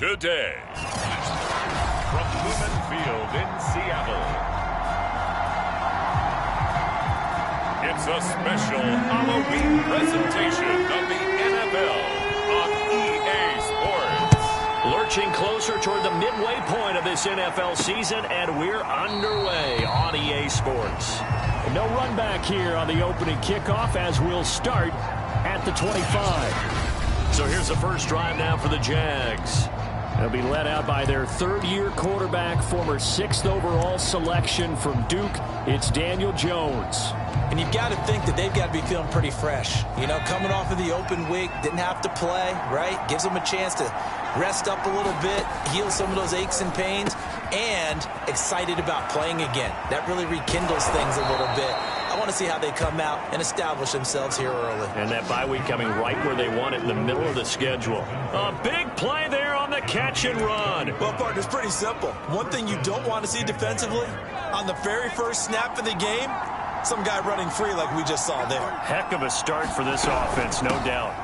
today. From Lumen Field in Seattle, it's a special Halloween presentation of the NFL on EA Sports. Lurching closer toward the midway point of this NFL season, and we're underway on EA Sports. No run back here on the opening kickoff as we'll start at the 25. So here's the first drive now for the Jags. They'll be led out by their third-year quarterback, former 6th overall selection from Duke. It's Daniel Jones. And you've got to think that they've got to be feeling pretty fresh. You know, coming off of the open week, didn't have to play, right? Gives them a chance to rest up a little bit, heal some of those aches and pains, and excited about playing again. That really rekindles things a little bit. I want to see how they come out and establish themselves here early. And that bye week coming right where they want it, in the middle of the schedule. A big play there on the catch and run. Well, partner, it's pretty simple. One thing you don't want to see defensively, on the very first snap of the game, some guy running free like we just saw there. Heck of a start for this offense, no doubt.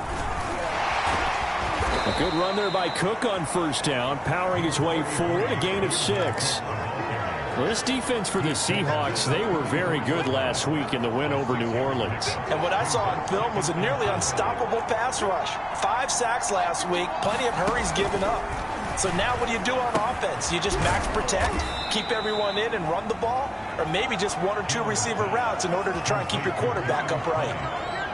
A good run there by Cook on first down, powering his way forward, a gain of 6. Well, this defense for the Seahawks, they were very good last week in the win over New Orleans. And what I saw on film was a nearly unstoppable pass rush. 5 sacks last week, plenty of hurries given up. So now what do you do on offense? You just max protect, keep everyone in and run the ball, or maybe just 1 or 2 receiver routes in order to try and keep your quarterback upright.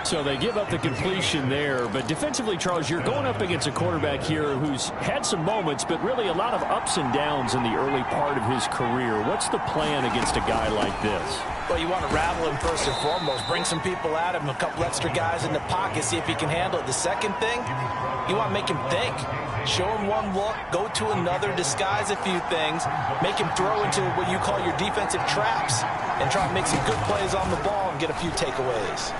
So they give up the completion there, but defensively, Charles, you're going up against a quarterback here who's had some moments, but really a lot of ups and downs in the early part of his career. What's the plan against a guy like this? Well, you want to rattle him first and foremost. Bring some people at him, a couple extra guys in the pocket, see if he can handle it. The second thing, you want to make him think. Show him one look, go to another, disguise a few things, make him throw into what you call your defensive traps, and try to make some good plays on the ball and get a few takeaways.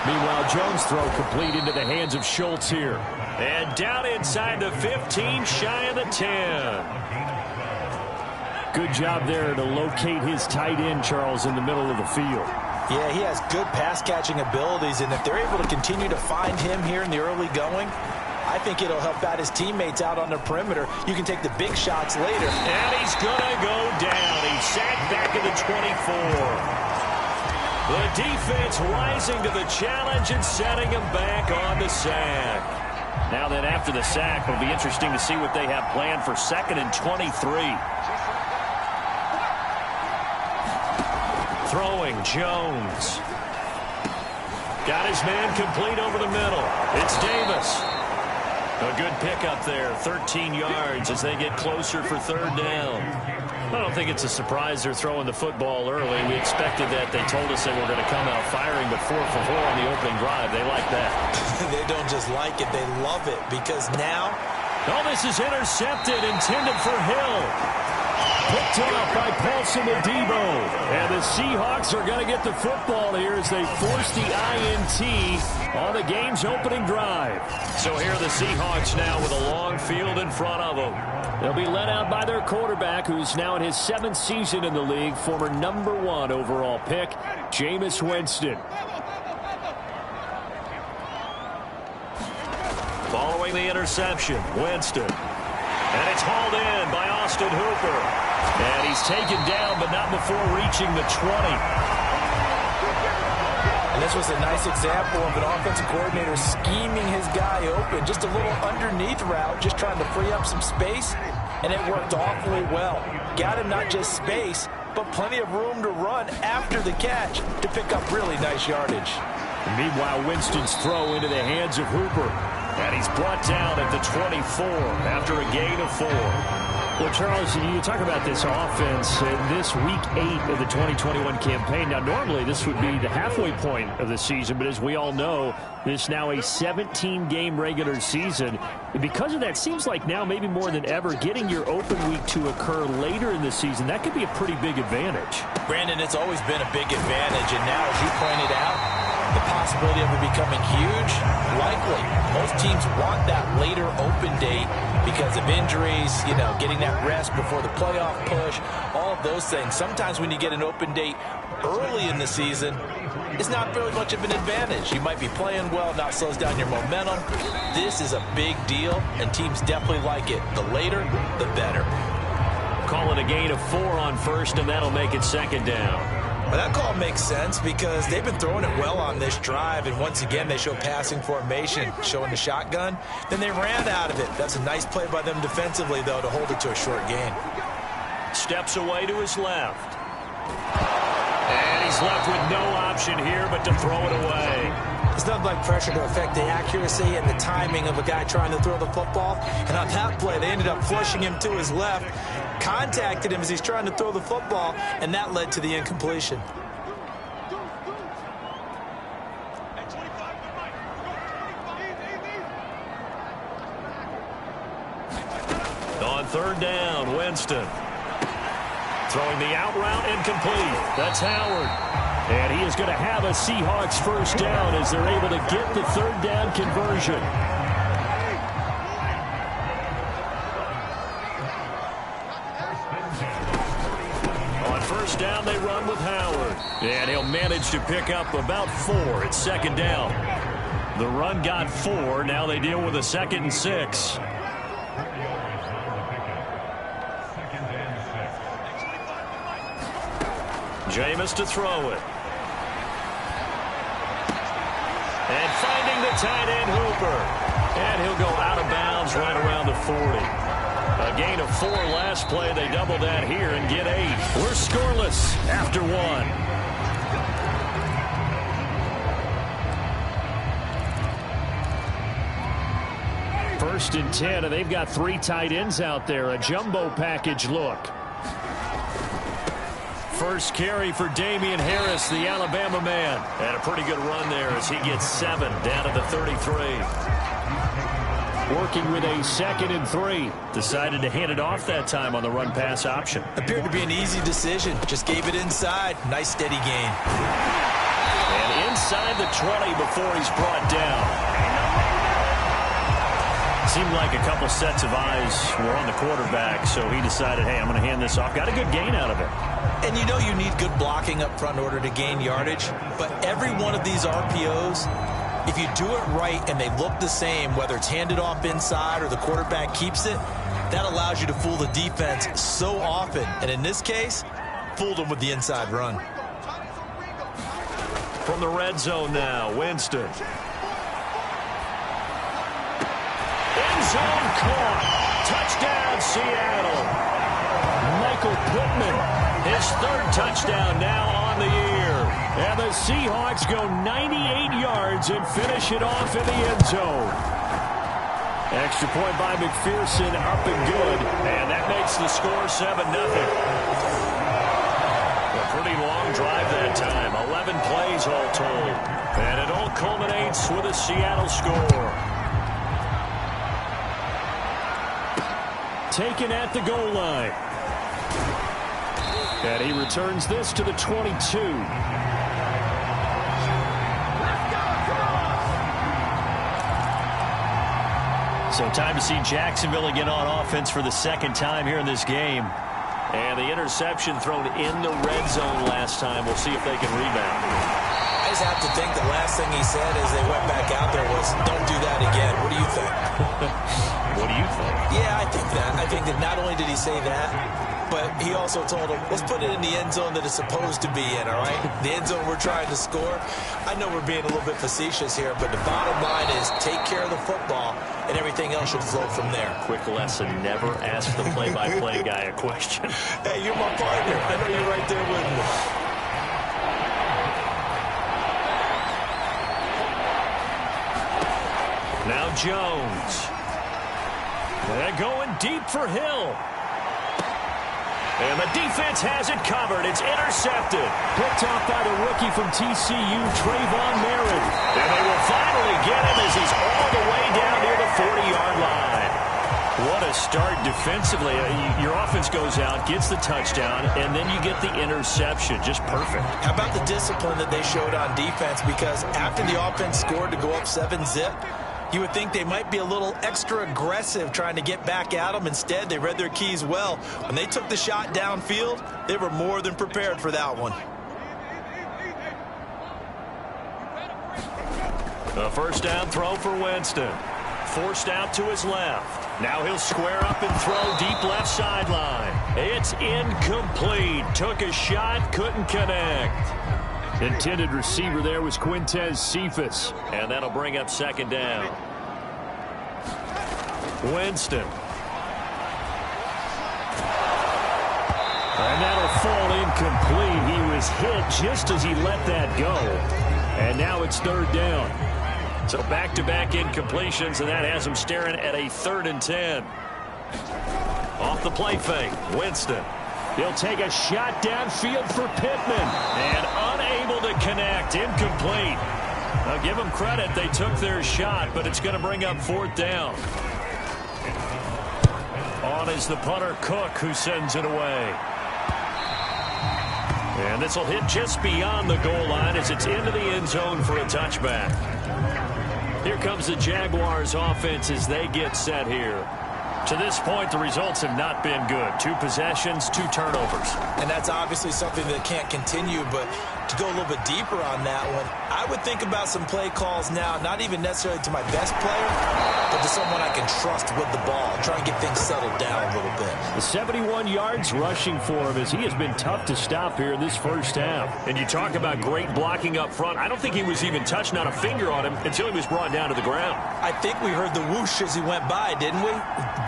Meanwhile, Jones' throw complete into the hands of Schultz here. And down inside the 15, shy of the 10. Good job there to locate his tight end, Charles, in the middle of the field. Yeah, he has good pass-catching abilities, and if they're able to continue to find him here in the early going, I think it'll help out his teammates out on the perimeter. You can take the big shots later. And he's going to go down. He's sacked back at the 24. The defense rising to the challenge and setting him back on the sack. Now then, after the sack, it'll be interesting to see what they have planned for 2nd and 23. Throwing, Jones. Got his man complete over the middle. It's Davis. A good pickup there, 13 yards as they get closer for 3rd down. I don't think it's a surprise they're throwing the football early. We expected that. They told us they were going to come out firing, but 4 for 4 on the opening drive. They like that. They don't just like it, they love it, because now... Oh, this is intercepted, intended for Hill. Picked off by Paulson Adebo. And the Seahawks are going to get the football here as they force the INT on the game's opening drive. So here are the Seahawks now with a long field in front of them. They'll be led out by their quarterback, who's now in his 7th season in the league, former #1 overall pick, Jameis Winston. Following the interception, Winston. And it's hauled in by Austin Hooper. And he's taken down, but not before reaching the 20. And this was a nice example of an offensive coordinator scheming his guy open. Just a little underneath route, just trying to free up some space, and it worked awfully well. Got him not just space, but plenty of room to run after the catch to pick up really nice yardage. And meanwhile, Winston's throw into the hands of Hooper. And he's brought down at the 24 after a gain of 4. Well, Charles, you talk about this offense in this Week 8 of the 2021 campaign. Now, normally this would be the halfway point of the season, but as we all know, this is now a 17-game regular season. And because of that, seems like now maybe more than ever, getting your open week to occur later in the season, that could be a pretty big advantage. Brandon, it's always been a big advantage, and now, as you pointed out, the possibility of it becoming huge, likely. Most teams want that later open date because of injuries, getting that rest before the playoff push, all of those things. Sometimes when you get an open date early in the season, it's not really much of an advantage. You might be playing well, not slows down your momentum. This is a big deal, and teams definitely like it. The later, the better. Call it a gain of 4 on first, and that'll make it second down. Well, that call makes sense because they've been throwing it well on this drive, and once again, they show passing formation, showing the shotgun. Then they ran out of it. That's a nice play by them defensively, though, to hold it to a short gain. Steps away to his left. And he's left with no option here but to throw it away. It's nothing like pressure to affect the accuracy and the timing of a guy trying to throw the football. And on that play, they ended up flushing him to his left, contacted him as he's trying to throw the football, and that led to the incompletion. On third down, Winston. Throwing the out route incomplete. That's Howard. And he is going to have a Seahawks first down as they're able to get the third down conversion. On first down, they run with Howard. And he'll manage to pick up about 4. It's second down. The run got 4. Now they deal with a 2nd and 6. Jameis to throw it. And finding the tight end, Hooper. And he'll go out of bounds right around the 40. A gain of 4 last play. They double that here and get 8. We're scoreless after 1. First and 10, and they've got 3 tight ends out there. A jumbo package look. First carry for Damian Harris, the Alabama man. And a pretty good run there as he gets 7 down to the 33. Working with a 2nd and 3. Decided to hand it off that time on the run-pass option. Appeared to be an easy decision. Just gave it inside. Nice steady gain. And inside the 20 before he's brought down. Seemed like a couple sets of eyes were on the quarterback, so he decided, hey, I'm going to hand this off. Got a good gain out of it. And you need good blocking up front in order to gain yardage. But every one of these RPOs, if you do it right and they look the same, whether it's handed off inside or the quarterback keeps it, that allows you to fool the defense so often. And in this case, fooled them with the inside run. From the red zone now, Winston. End zone caught. Touchdown, Seattle. Michael Pittman, his 3rd touchdown now on the year. And the Seahawks go 98 yards and finish it off in the end zone. Extra point by McPherson, up and good. And that makes the score 7-0. A pretty long drive that time. 11 plays all told. And it all culminates with a Seattle score. Taken at the goal line. And he returns this to the 22. So time to see Jacksonville again on offense for the 2nd time here in this game. And the interception thrown in the red zone last time. We'll see if they can rebound. I just have to think the last thing he said as they went back out there was, don't do that again. What do you think? What do you think? Yeah, I think that. I think that not only did he say that, but he also told him, let's put it in the end zone that it's supposed to be in, all right? The end zone we're trying to score. I know we're being a little bit facetious here, but the bottom line is take care of the football, and everything else should flow from there. Quick lesson, never ask the play-by-play guy a question. Hey, you're my partner. I know you're right there with me. Now Jones. They're going deep for Hill. And the defense has it covered. It's intercepted. Picked off by the rookie from TCU, Trayvon Merritt. And they will finally get him as he's all the way down near the 40-yard line. What a start defensively. Your offense goes out, gets the touchdown, and then you get the interception. Just perfect. How about the discipline that they showed on defense? Because after the offense scored to go up 7-zip, You would think they might be a little extra aggressive trying to get back at them. Instead, they read their keys well. When they took the shot downfield, they were more than prepared for that one. A first down throw for Winston. Forced out to his left. Now he'll square up and throw deep left sideline. It's incomplete. Took a shot, couldn't connect. Intended receiver there was Quintez Cephas. And that'll bring up second down. Winston. And that'll fall incomplete. He was hit just as he let that go. And now it's third down. So back-to-back incompletions, and that has him staring at a 3rd and 10. Off the play fake, Winston. He'll take a shot downfield for Pittman. And unable to connect, incomplete. I'll give them credit, they took their shot, but it's going to bring up 4th down. On is the punter, Cook, who sends it away. And this will hit just beyond the goal line as it's into the end zone for a touchback. Here comes the Jaguars offense as they get set here. To this point, the results have not been good. 2 possessions, 2 turnovers. And that's obviously something that can't continue, but to go a little bit deeper on that one, I would think about some play calls now, not even necessarily to my best player, but to someone I can trust with the ball, try and get things settled down a little bit. The 71 yards rushing for him as he has been tough to stop here in this first half. And you talk about great blocking up front. I don't think he was even touched, not a finger on him, until he was brought down to the ground. I think we heard the whoosh as he went by, didn't we?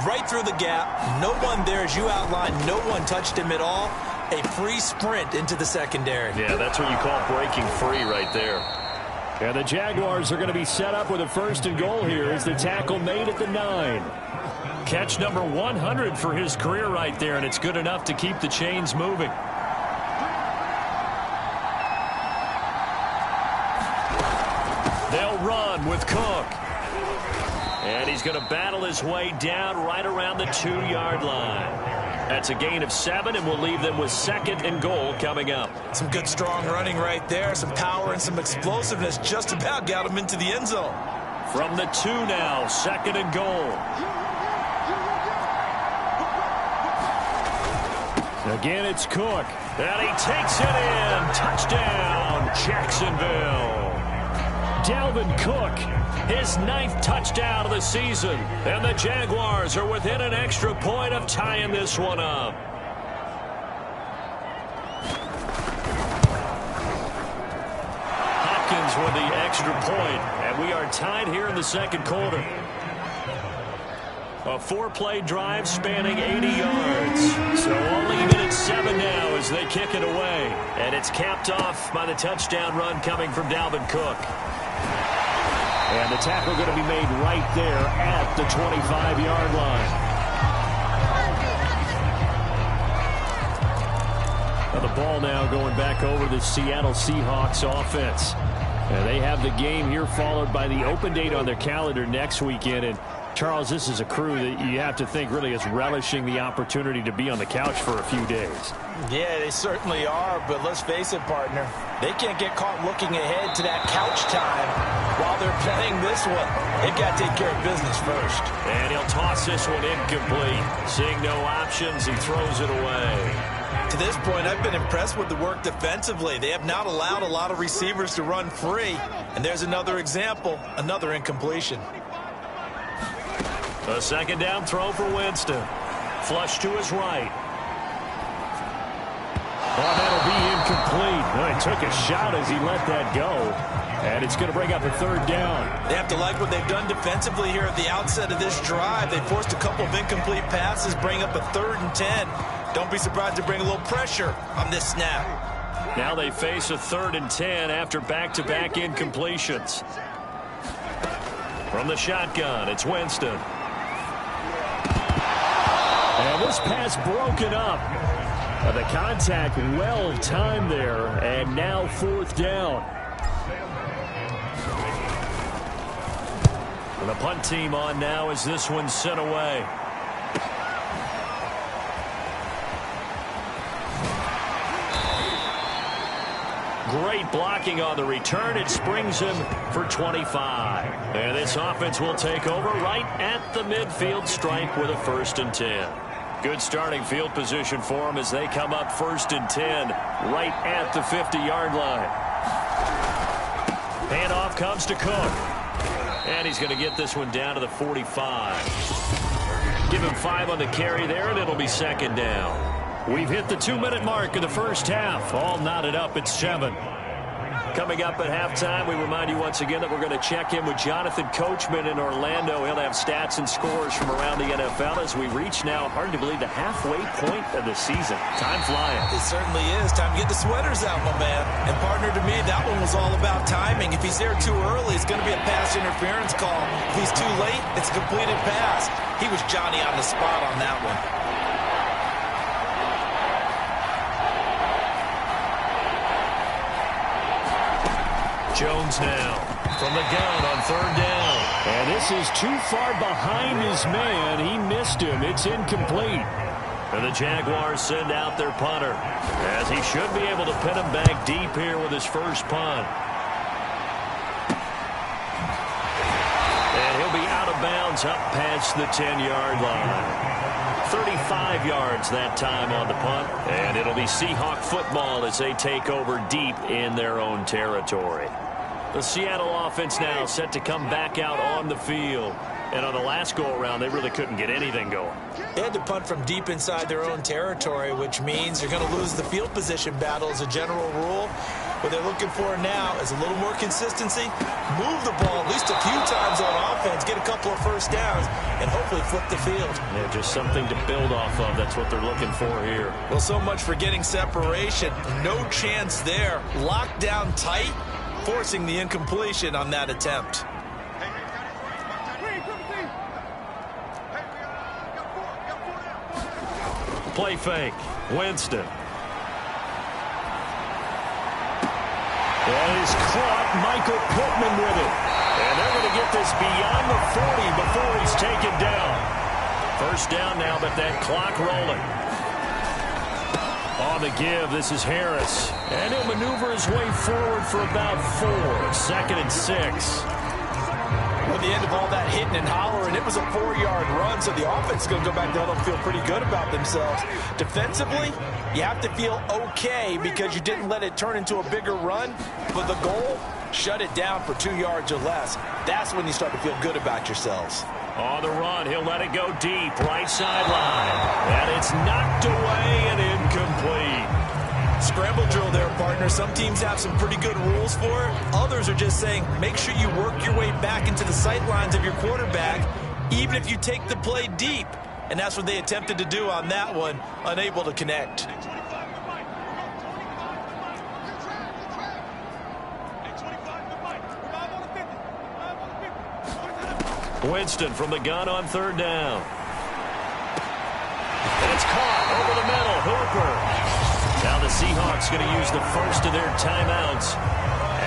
Right through the gap. No one there, as you outlined. No one touched him at all. A free sprint into the secondary. Yeah, that's what you call breaking free right there. And the Jaguars are going to be set up with a 1st and goal here as the tackle made at the 9. Catch number 100 for his career right there, and it's good enough to keep the chains moving. They'll run with Cook. And he's going to battle his way down right around the 2-yard line. That's a gain of 7, and we'll leave them with 2nd and goal coming up. Some good, strong running right there. Some power and some explosiveness just about got him into the end zone. From the 2 now, 2nd and goal. Again, it's Cook. And he takes it in. Touchdown, Jacksonville. Dalvin Cook, his 9th touchdown of the season. And the Jaguars are within an extra point of tying this one up. Hopkins with the extra point, and we are tied here in the 2nd quarter. A 4-play drive spanning 80 yards. So all even at 7 now as they kick it away. And it's capped off by the touchdown run coming from Dalvin Cook. And the tackle going to be made right there at the 25-yard line. Now the ball now going back over the Seattle Seahawks offense. And they have the game here followed by the open date on their calendar next weekend. And Charles, this is a crew that you have to think really is relishing the opportunity to be on the couch for a few days. Yeah, they certainly are, but let's face it, partner. They can't get caught looking ahead to that couch time while they're playing this one. They've got to take care of business first. And he'll toss this one incomplete. Seeing no options, he throws it away. To this point, I've been impressed with the work defensively. They have not allowed a lot of receivers to run free. And there's another example, another incompletion. A 2nd down throw for Winston. Flush to his right. Oh, that'll be incomplete. Well, he took a shot as he let that go. And it's going to bring up a 3rd down. They have to like what they've done defensively here at the outset of this drive. They forced a couple of incomplete passes, bring up a 3rd and 10. Don't be surprised to bring a little pressure on this snap. Now they face a 3rd and 10 after back-to-back incompletions. From the shotgun, it's Winston. And this pass broken up. The contact well timed there, and now 4th down. And the punt team on now as this one's sent away. Great blocking on the return. It springs him for 25. And this offense will take over right at the midfield stripe with a 1st and 10. Good starting field position for them as they come up 1st and 10 right at the 50-yard line. Handoff comes to Cook. And he's going to get this one down to the 45. Give him 5 on the carry there, and it'll be 2nd down. We've hit the 2-minute mark of the first half. All knotted up at 7. Coming up at halftime, we remind you once again that we're going to check in with Jonathan Coachman in Orlando. He'll have stats and scores from around the NFL as we reach now, hard to believe, the halfway point of the season. Time flying. It certainly is. Time to get the sweaters out, my man. And partner, to me, that one was all about timing. If he's there too early, it's going to be a pass interference call. If he's too late, it's a completed pass. He was Johnny on the spot on that one. Jones now from the gun on 3rd down. And this is too far behind his man. He missed him. It's incomplete. And the Jaguars send out their punter, as he should be able to pin him back deep here with his first punt. And he'll be out of bounds up past the 10-yard line. 35 yards that time on the punt. And it'll be Seahawk football as they take over deep in their own territory. The Seattle offense now set to come back out on the field. And on the last go-around, they really couldn't get anything going. They had to punt from deep inside their own territory, which means you're going to lose the field position battle as a general rule. What they're looking for now is a little more consistency, move the ball at least a few times on offense, get a couple of first downs, and hopefully flip the field. Yeah, just something to build off of. That's what they're looking for here. Well, so much for getting separation. No chance there. Locked down tight, forcing the incompletion on that attempt. Play fake. Winston. That is caught. Michael Pittman with it. And they're going to get this beyond the 40 before he's taken down. First down now, but that clock rolling. On the give, this is Harris. And he'll maneuver his way forward for about 4. 2nd and 6. At the end of all that hitting and hollering, it was a 4-yard run, so the offense is going to go back down and feel pretty good about themselves. Defensively, you have to feel okay because you didn't let it turn into a bigger run, but the goal, shut it down for 2 yards or less. That's when you start to feel good about yourselves. On the run, he'll let it go deep, right sideline. And it's knocked away and incomplete. Scramble drill there, partner. Some teams have some pretty good rules for it. Others are just saying, make sure you work your way back into the sight lines of your quarterback, even if you take the play deep. And that's what they attempted to do on that one, unable to connect. Winston from the gun on 3rd down. And it's caught over the middle. Hooper. Now the Seahawks going to use the first of their timeouts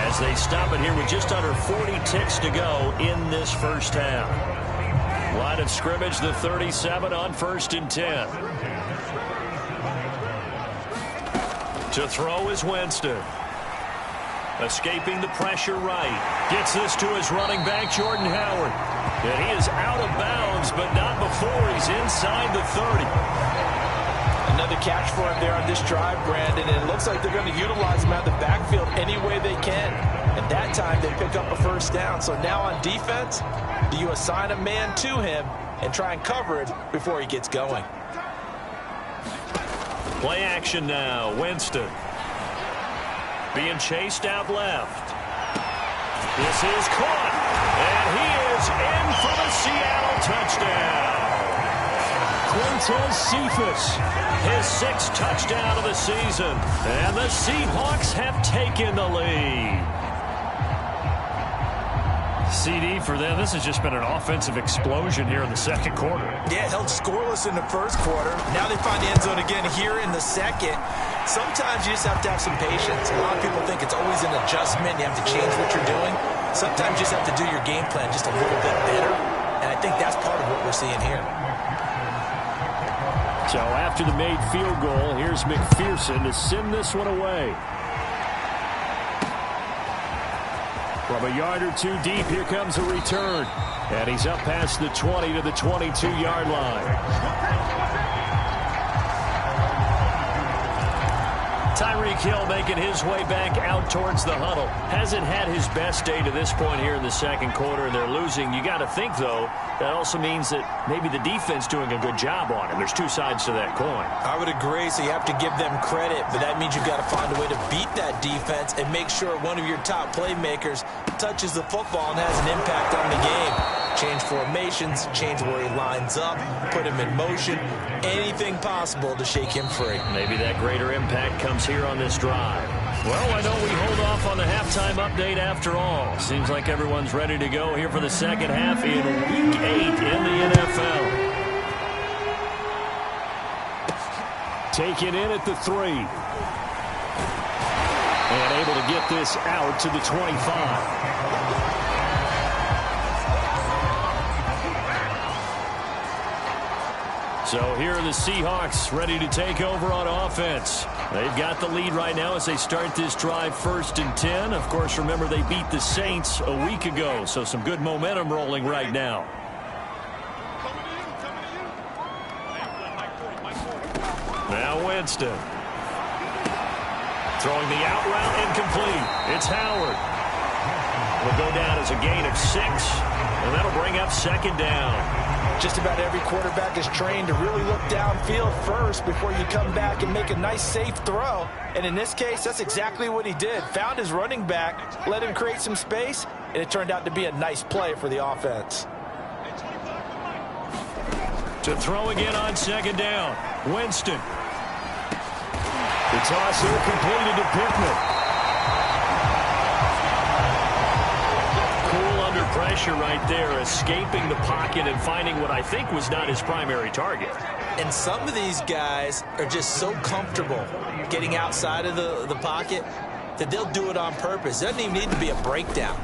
as they stop it here with just under 40 ticks to go in this first half. Line of scrimmage, the 37 on 1st and 10. To throw is Winston. Escaping the pressure right. Gets this to his running back, Jordan Howard. And he is out of bounds, but not before he's inside the 30. Another catch for him there on this drive, Brandon, and it looks like they're going to utilize him out of the backfield any way they can. And that time they pick up a first down. So now on defense, do you assign a man to him and try and cover it before he gets going? Play action now. Winston being chased out left. This is caught, and he is in for the Seattle touchdown. Quintez Cephus, his 6th touchdown of the season, and the Seahawks have taken the lead. CD for them. This has just been an offensive explosion here in the second quarter. Yeah, held scoreless in the first quarter. Now they find the end zone again here in the second. Sometimes you just have to have some patience. A lot of people think it's always an adjustment. You have to change what you're doing. Sometimes you just have to do your game plan just a little bit better. And I think that's part of what we're seeing here. So after the made field goal, here's McPherson to send this one away. From a yard or two deep, here comes a return. And he's up past the 20 to the 22-yard line. Tyreek Hill making his way back out towards the huddle. Hasn't had his best day to this point here in the second quarter, and they're losing. You got to think, though, that also means that maybe the defense doing a good job on him. There's two sides to that coin. I would agree, so you have to give them credit, but that means you've got to find a way to beat that defense and make sure one of your top playmakers touches the football and has an impact on the game. Change formations, change where he lines up, put him in motion, anything possible to shake him free. Maybe that greater impact comes here on this drive. Well, I know we hold off on the halftime update after all. Seems like everyone's ready to go here for the second half in Week 8 in the NFL. Take it in at the 3. And able to get this out to the 25. So here are the Seahawks ready to take over on offense. They've got the lead right now as they start this drive 1st and 10. Of course, remember they beat the Saints a week ago, so some good momentum rolling right now. Now Winston. Throwing the out route incomplete. It's Howard. Will go down as a gain of 6, and that'll bring up 2nd down. Just about every quarterback is trained to really look downfield first before you come back and make a nice, safe throw. And in this case, that's exactly what he did. Found his running back, let him create some space, and it turned out to be a nice play for the offense. To throw again on 2nd down. Winston. The toss here completed to Pittman. Pressure right there, escaping the pocket and finding what I think was not his primary target. And some of these guys are just so comfortable getting outside of the pocket that they'll do it on purpose. It doesn't even need to be a breakdown.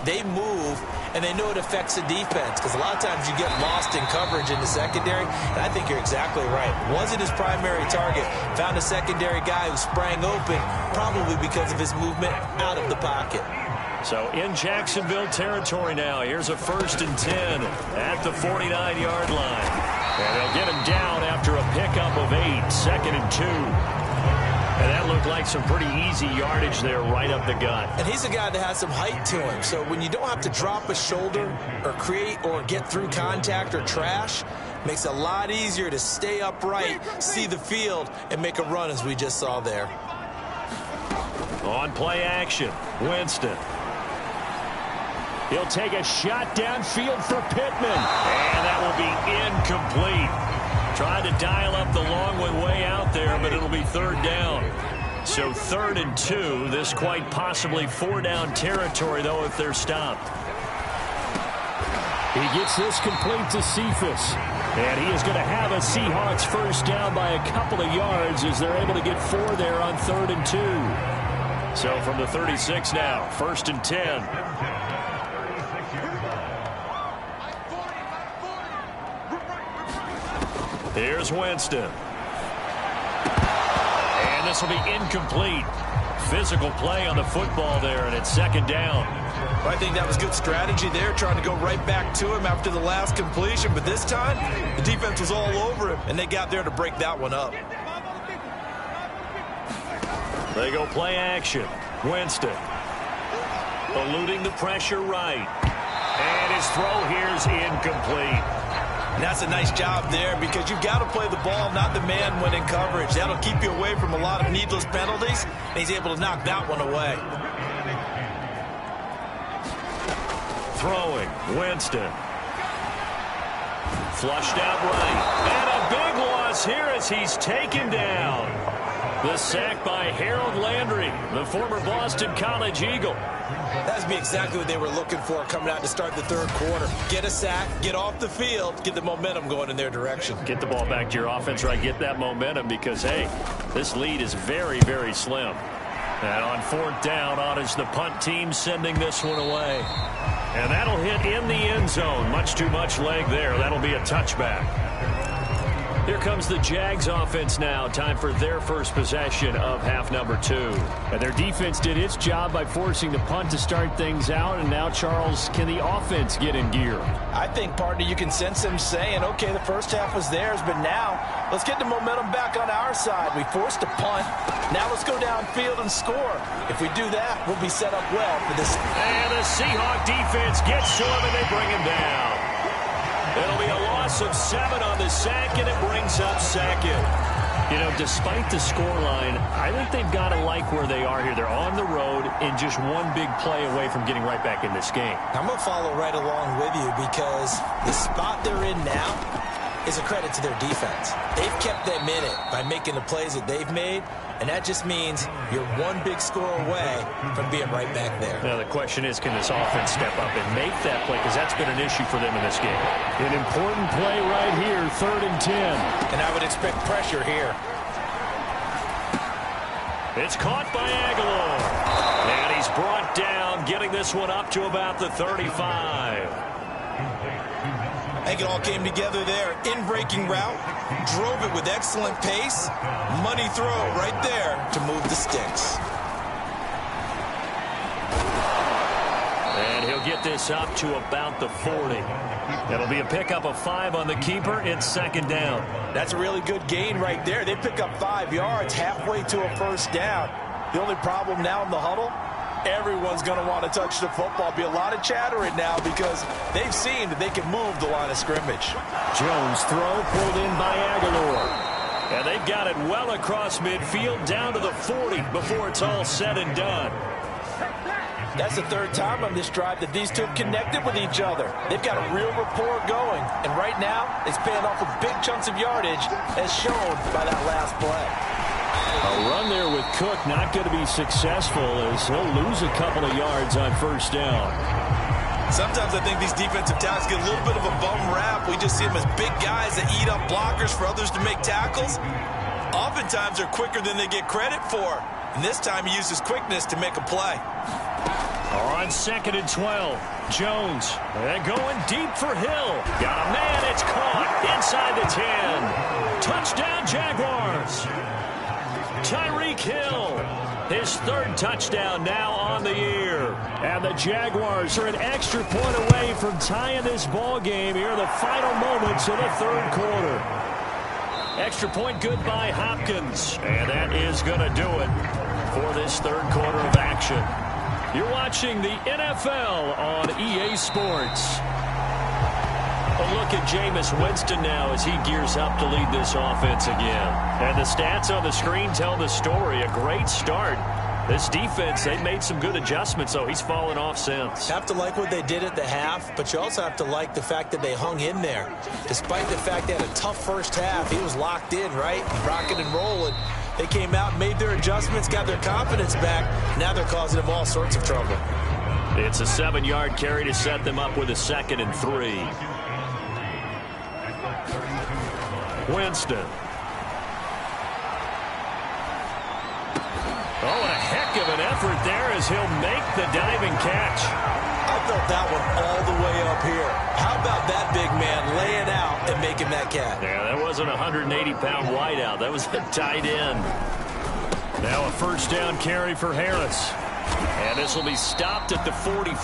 They move, and they know it affects the defense, because a lot of times you get lost in coverage in the secondary, and I think you're exactly right. Wasn't his primary target. Found a secondary guy who sprang open, probably because of his movement out of the pocket. So in Jacksonville territory now. Here's a 1st and 10 at the 49-yard line. And they'll get him down after a pickup of 8, 2nd and 2. And that looked like some pretty easy yardage there right up the gut. And he's a guy that has some height to him. So when you don't have to drop a shoulder or create or get through contact or trash, makes it a lot easier to stay upright, see the field, and make a run as we just saw there. On play action, Winston. He'll take a shot downfield for Pittman. And that will be incomplete. Trying to dial up the long way out there, but it'll be 3rd down. So 3rd and 2. This quite possibly 4-down territory, though, if they're stopped. He gets this complete to Cephas. And he is going to have a Seahawks 1st down by a couple of yards as they're able to get 4 there on 3rd and 2. So from the 36 now, 1st and 10. Here's Winston. And this will be incomplete. Physical play on the football there, and it's 2nd down. I think that was good strategy there, trying to go right back to him after the last completion. But this time, the defense was all over him, and they got there to break that one up. They go play action. Winston. Eluding the pressure right. And his throw here is incomplete. And that's a nice job there, because you've got to play the ball, not the man when in coverage. That'll keep you away from a lot of needless penalties, and he's able to knock that one away. Throwing, Winston. Flushed out right. And a big loss here as he's taken down. The sack by Harold Landry, the former Boston College Eagle. That'd be exactly what they were looking for coming out to start the 3rd quarter. Get a sack, get off the field, get the momentum going in their direction. Get the ball back to your offense, right? Get that momentum because, hey, this lead is very, very slim. And on 4th down, on is the punt team sending this one away. And that'll hit in the end zone. Much too much leg there. That'll be a touchback. Here comes the Jags offense now. Time for their first possession of half number 2. And their defense did its job by forcing the punt to start things out. And now, Charles, can the offense get in gear? I think, partner, you can sense them saying, okay, the first half was theirs, but now let's get the momentum back on our side. We forced a punt. Now let's go downfield and score. If we do that, we'll be set up well for this. And the Seahawk defense gets to him, and they bring him down. It'll be a loss of 7 on the sack, and it brings up second. You know, despite the scoreline, I think they've got to like where they are here. They're on the road and just one big play away from getting right back in this game. I'm going to follow right along with you because the spot they're in now is a credit to their defense. They've kept them in it by making the plays that they've made, and that just means you're one big score away from being right back there. Now the question is, can this offense step up and make that play? Because that's been an issue for them in this game. An important play right here, 3rd and 10. And I would expect pressure here. It's caught by Aguilar. And he's brought down, getting this one up to about the 35. I think it all came together there. In-breaking route, drove it with excellent pace. Money throw right there to move the sticks. And he'll get this up to about the 40. It'll be a pickup of 5 on the keeper. It's 2nd down. That's a really good gain right there. They pick up 5 yards halfway to a first down. The only problem now in the huddle, everyone's going to want to touch the football. Be a lot of chatter right now because they've seen that they can move the line of scrimmage. Jones throw pulled in by Aguilar. And they've got it well across midfield down to the 40 before it's all said and done. That's the 3rd time on this drive that these two have connected with each other. They've got a real rapport going. And right now, it's paying off with big chunks of yardage as shown by that last play. A run there with Cook not going to be successful as he'll lose a couple of yards on first down. Sometimes I think these defensive tackles get a little bit of a bum rap. We just see them as big guys that eat up blockers for others to make tackles. Oftentimes they're quicker than they get credit for. And this time he uses quickness to make a play. On 2nd and 12, Jones going deep for Hill. Got a man, it's caught inside the 10. Touchdown Jaguars. Tyreek Hill, his 3rd touchdown now on the year. And the Jaguars are an extra point away from tying this ball game here in the final moments of the 3rd quarter. Extra point good by Hopkins. And that is going to do it for this 3rd quarter of action. You're watching the NFL on EA Sports. A look at Jameis Winston now as he gears up to lead this offense again. And the stats on the screen tell the story. A great start. This defense, they've made some good adjustments, so he's fallen off since. Have to like what they did at the half, but you also have to like the fact that they hung in there. Despite the fact they had a tough first half, he was locked in, right? Rocking and rolling. They came out, made their adjustments, got their confidence back. Now they're causing them all sorts of trouble. It's a 7-yard carry to set them up with a 2nd and 3. Winston. Oh, and a heck of an effort there as he'll make the diving catch. I felt that one all the way up here. How about that big man laying out and making that catch? Yeah, that wasn't a 180-pound wideout. That was a tight end. Now a first down carry for Harris. And this will be stopped at the 44.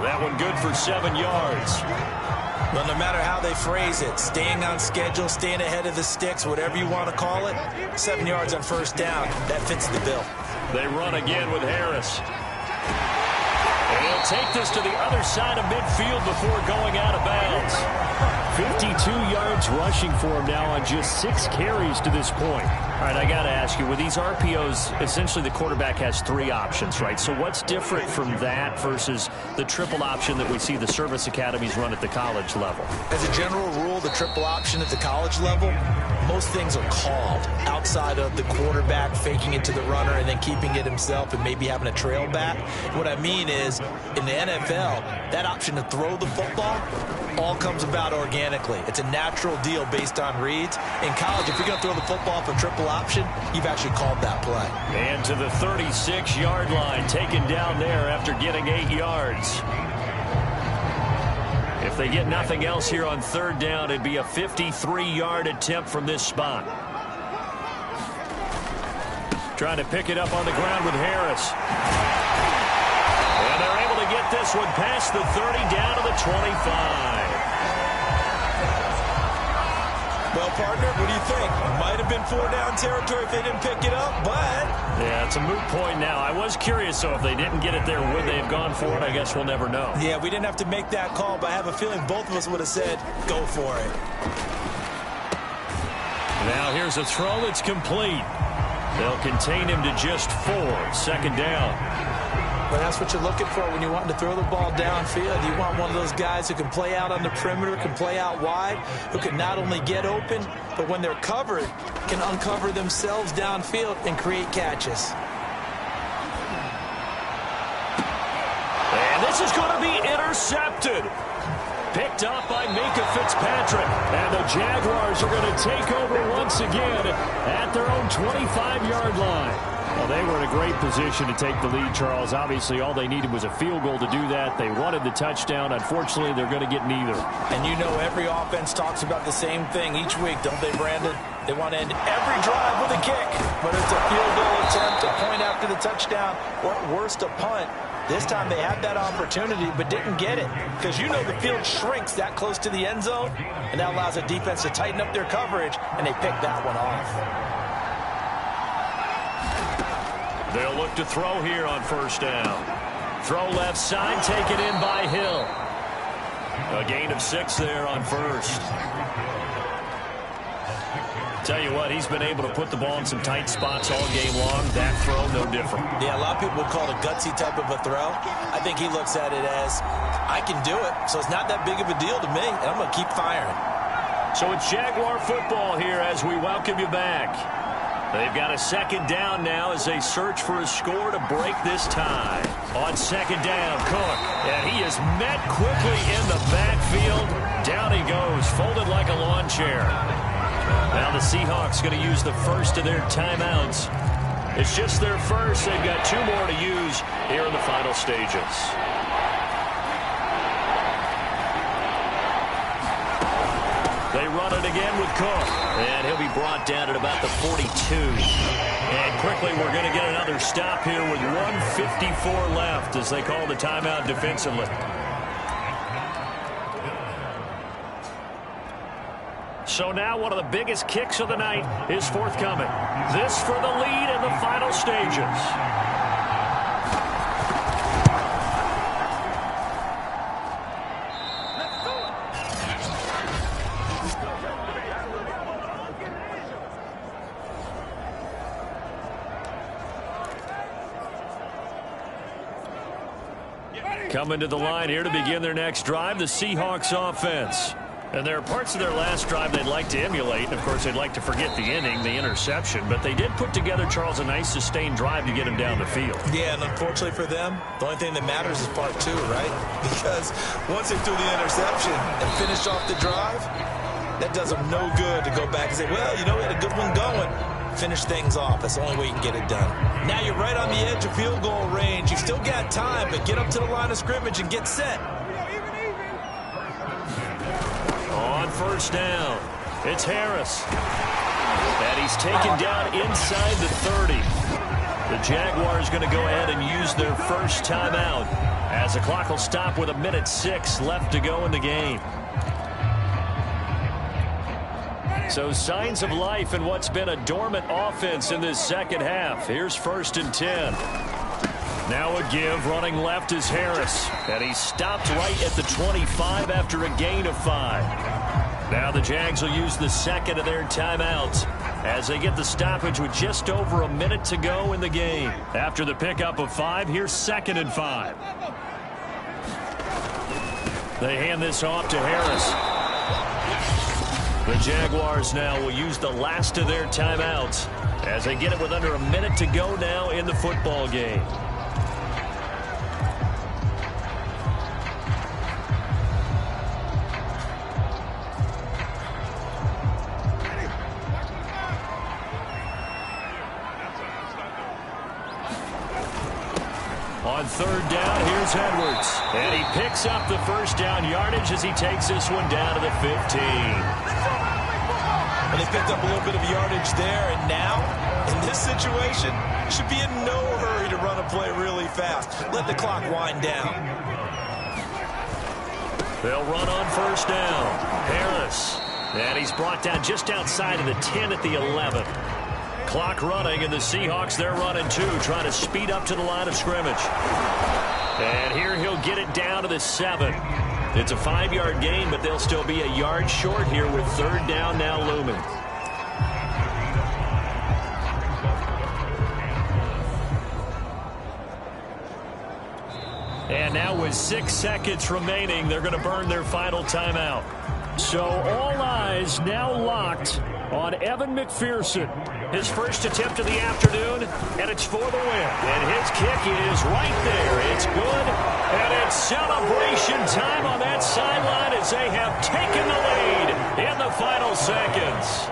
That one good for 7 yards. Well, no matter how they phrase it, staying on schedule, staying ahead of the sticks, whatever you want to call it, 7 yards on first down, that fits the bill. They run again with Harris. And he'll take this to the other side of midfield before going out of bounds. 52 yards rushing for him now on just 6 carries to this point. All right, I got to ask you, with these RPOs, essentially the quarterback has 3 options, right? So what's different from that versus the triple option that we see the service academies run at the college level? As a general rule, the triple option at the college level, most things are called outside of the quarterback faking it to the runner and then keeping it himself and maybe having a trail back. What I mean is, in the NFL, that option to throw the football all comes about organically. It's a natural deal based on reads. In college, if you're going to throw the football for triple option, you've actually called that play. And to the 36-yard line, taken down there after getting 8 yards. If If they get nothing else here on third down, it'd be a 53-yard attempt from this spot. Trying to pick it up on the ground with Harris. And they're able to get this one past the 30 down to the 25. Well, partner, what do you think? Might have been 4-down territory if they didn't pick it up, but... Yeah, it's a moot point now. I was curious, so if they didn't get it there, would they have gone for it? I guess we'll never know. Yeah, we didn't have to make that call, but I have a feeling both of us would have said, go for it. Now here's a throw that's complete. They'll contain him to just 4. Second down. But that's what you're looking for when you want to throw the ball downfield. You want one of those guys who can play out on the perimeter, can play out wide, who can not only get open, but when they're covered, can uncover themselves downfield and create catches. And this is going to be intercepted. Picked up by Minkah Fitzpatrick. And the Jaguars are going to take over once again at their own 25-yard line. Well, they were in a great position to take the lead, Charles. Obviously, all they needed was a field goal to do that. They wanted the touchdown. Unfortunately, they're going to get neither. And you know every offense talks about the same thing each week, don't they, Brandon? They want to end every drive with a kick. But it's a field goal attempt, a point after the touchdown, or at worst, a punt. This time they had that opportunity but didn't get it because you know the field shrinks that close to the end zone, and that allows the defense to tighten up their coverage, and they pick that one off. They'll look to throw here on first down. Throw left side, taken in by Hill. A gain of 6 there on first. Tell you what, he's been able to put the ball in some tight spots all game long. That throw, no different. Yeah, a lot of people would call it a gutsy type of a throw. I think he looks at it as, I can do it, so it's not that big of a deal to me, and I'm going to keep firing. So it's Jaguar football here as we welcome you back. They've got a second down now as they search for a score to break this tie. On second down, Cook. And he is met quickly in the backfield. Down he goes, folded like a lawn chair. Now the Seahawks going to use the first of their timeouts. It's just their first. They've got 2 more to use here in the final stages. They run it again with Cook. And he'll be brought down at about the 42. And quickly we're going to get another stop here with 1:54 left as they call the timeout defensively. So now one of the biggest kicks of the night is forthcoming. This for the lead in the final stages. Coming to the line here to begin their next drive, the Seahawks offense. And there are parts of their last drive they'd like to emulate. And, of course, they'd like to forget the inning, the interception. But they did put together, Charles, a nice sustained drive to get him down the field. Yeah, and unfortunately for them, the only thing that matters is part 2, right? Because once they threw the interception and finished off the drive, that does them no good to go back and say, well, you know, we had a good one going. Finish things off. That's the only way you can get it done. Now you're right on the edge of field goal range. You've still got time, but get up to the line of scrimmage and get set. On first down, it's Harris. And he's taken down inside the 30. The Jaguars going to go ahead and use their first timeout as the clock will stop with 1:06 left to go in the game. So signs of life in what's been a dormant offense in this second half. Here's 1st and 10. Now a give, running left is Harris. And he stopped right at the 25 after a gain of 5. Now the Jags will use the second of their timeouts as they get the stoppage with just over a minute to go in the game. After the pickup of 5, here's 2nd and 5. They hand this off to Harris. The Jaguars now will use the last of their timeouts as they get it with under a minute to go now in the football game. On On third down, here's Edwards. And he picks up the first down yardage as he takes this one down to the 15. And they picked up a little bit of yardage there, and now, in this situation, should be in no hurry to run a play really fast. Let the clock wind down. They'll run on first down. Harris. And he's brought down just outside of the 10 at the 11. Clock running, and the Seahawks, they're running too, trying to speed up to the line of scrimmage. And here he'll get it down to the 7. It's a 5-yard gain, but they'll still be a yard short here with third down now looming. And now with 6 seconds remaining, they're going to burn their final timeout. So all eyes now locked on Evan McPherson. His first attempt of the afternoon, and it's for the win. And his kick is right there. It's good, and it's celebration time on that sideline as they have taken the lead in the final seconds.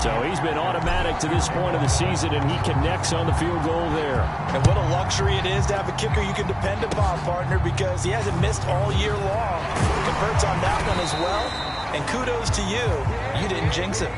So he's been automatic to this point of the season, and he connects on the field goal there. And what a luxury it is to have a kicker you can depend upon, partner, because he hasn't missed all year long. Converts on that one as well, and kudos to you. You didn't jinx him.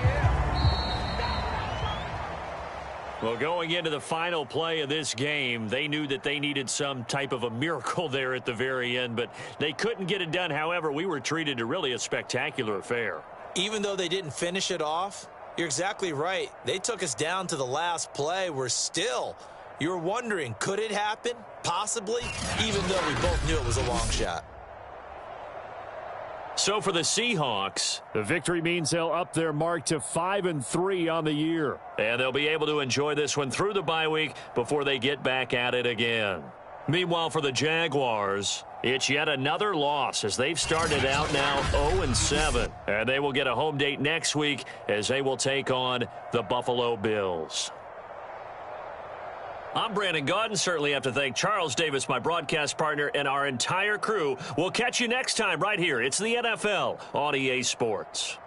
Well, going into the final play of this game, they knew that they needed some type of a miracle there at the very end, but they couldn't get it done. However, we were treated to really a spectacular affair. Even though they didn't finish it off, you're exactly right. They took us down to the last play. We're still, you were wondering, could it happen? Possibly, even though we both knew it was a long shot. So for the Seahawks, the victory means they'll up their mark to 5-3 on the year. And they'll be able to enjoy this one through the bye week before they get back at it again. Meanwhile, for the Jaguars, it's yet another loss as they've started out now 0-7. And they will get a home date next week as they will take on the Buffalo Bills. I'm Brandon Gaudin. Certainly have to thank Charles Davis, my broadcast partner, and our entire crew. We'll catch you next time right here. It's the NFL on EA Sports.